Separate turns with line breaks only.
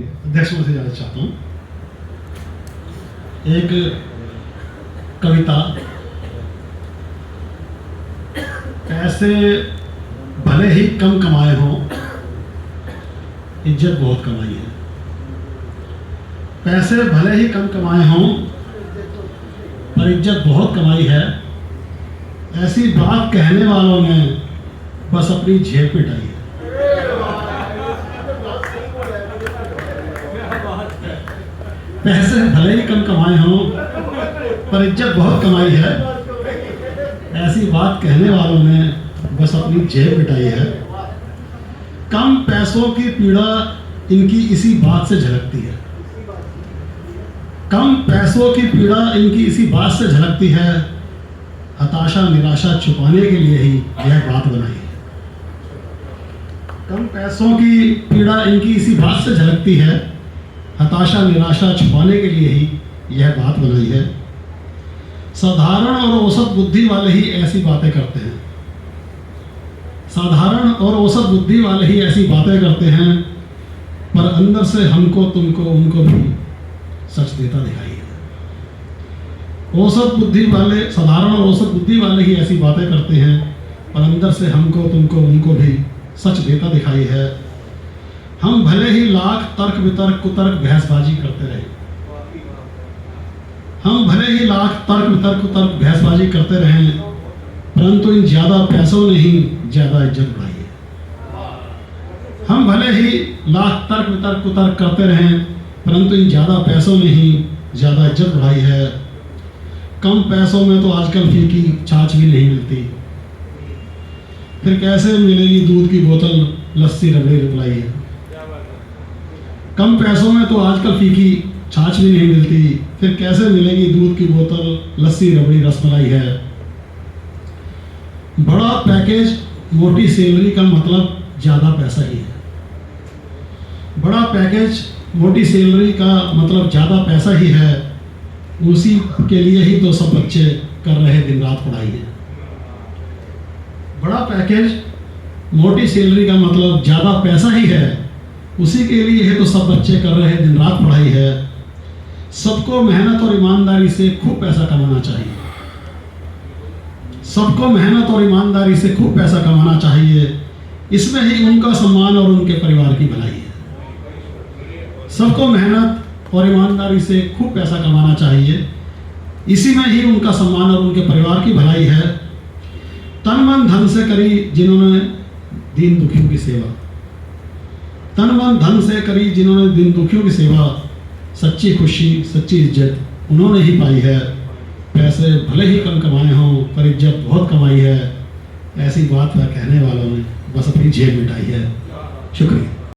अध्यक्ष से जाना चाहता हूँ। एक कविता, पैसे भले ही कम कमाए हों, इज्जत बहुत कमाई है। पैसे भले ही कम कमाए हों पर इज्जत बहुत कमाई है। ऐसी बात कहने वालों ने बस अपनी जेब पिटाई है। पैसे भले ही कम कमाए हों पर इज्जत बहुत कमाई है। ऐसी बात कहने वालों ने बस अपनी जेब पिटाई है। कम पैसों की पीड़ा इनकी इसी बात से झलकती है। कम पैसों की पीड़ा इनकी इसी बात से झलकती है। हताशा निराशा छुपाने के लिए ही यह बात बनाई है। कम पैसों की पीड़ा इनकी इसी बात से झलकती है। हताशा निराशा छुपाने के लिए ही यह बात बनाई है। साधारण और औसत बुद्धि वाले ही ऐसी बातें करते हैं। साधारण और औसत बुद्धि वाले ही ऐसी बातें करते हैं, पर अंदर से हमको तुमको उनको भी सच देता दिखाई है। औसत बुद्धि वाले, साधारण और औसत बुद्धि वाले ही ऐसी बातें करते हैं, पर अंदर से हमको तुमको उनको भी सच देता दिखाई है। हम भले ही लाख तर्क वितर्क कुतर्क बहसबाजी करते रहे, हम भले ही लाख तर्क वितर्क कुतर्क बहसबाजी करते रहे, परंतु इन ज्यादा पैसों ने ही ज्यादा इज्जत बढ़ाई है। हम भले ही लाख तर्क वितर्क कुतर्क करते रहे, परंतु इन ज्यादा पैसों ने ही ज्यादा इज्जत बढ़ाई है। कम पैसों में तो आजकल फीकी छाछ भी नहीं मिलती, फिर कैसे मिलेगी दूध की बोतल लस्सी रबड़ी रिप्लाई है। कम पैसों में तो आजकल फीकी छाछ भी नहीं मिलती, फिर कैसे मिलेगी दूध की बोतल लस्सी रबड़ी रसमलाई है। बड़ा पैकेज मोटी सैलरी का मतलब ज़्यादा पैसा ही है। बड़ा पैकेज मोटी सैलरी का मतलब ज़्यादा पैसा ही है। उसी के लिए ही तो सब बच्चे कर रहे दिन रात पढ़ाई है। बड़ा पैकेज मोटी सैलरी का मतलब ज़्यादा पैसा ही है। उसी के लिए ही तो सब बच्चे कर रहे दिन रात पढ़ाई है। सबको मेहनत और ईमानदारी से खूब पैसा कमाना चाहिए। सबको मेहनत और ईमानदारी से खूब पैसा कमाना चाहिए। इसमें ही उनका सम्मान और उनके परिवार की भलाई है। सबको मेहनत और ईमानदारी से खूब पैसा कमाना चाहिए। इसी में ही उनका सम्मान और उनके परिवार की भलाई है। तन मन धन से करी जिन्होंने दीन दुखियों की सेवा, तन मन धन से करी जिन्होंने दीन दुखियों की सेवा। सच्ची खुशी सच्ची इज्जत उन्होंने ही पाई है। पैसे भले ही कम कमाए हों पर इज्जत बहुत कमाई है। ऐसी बात वह कहने वालों ने बस अपनी जेब मिटाई है। शुक्रिया।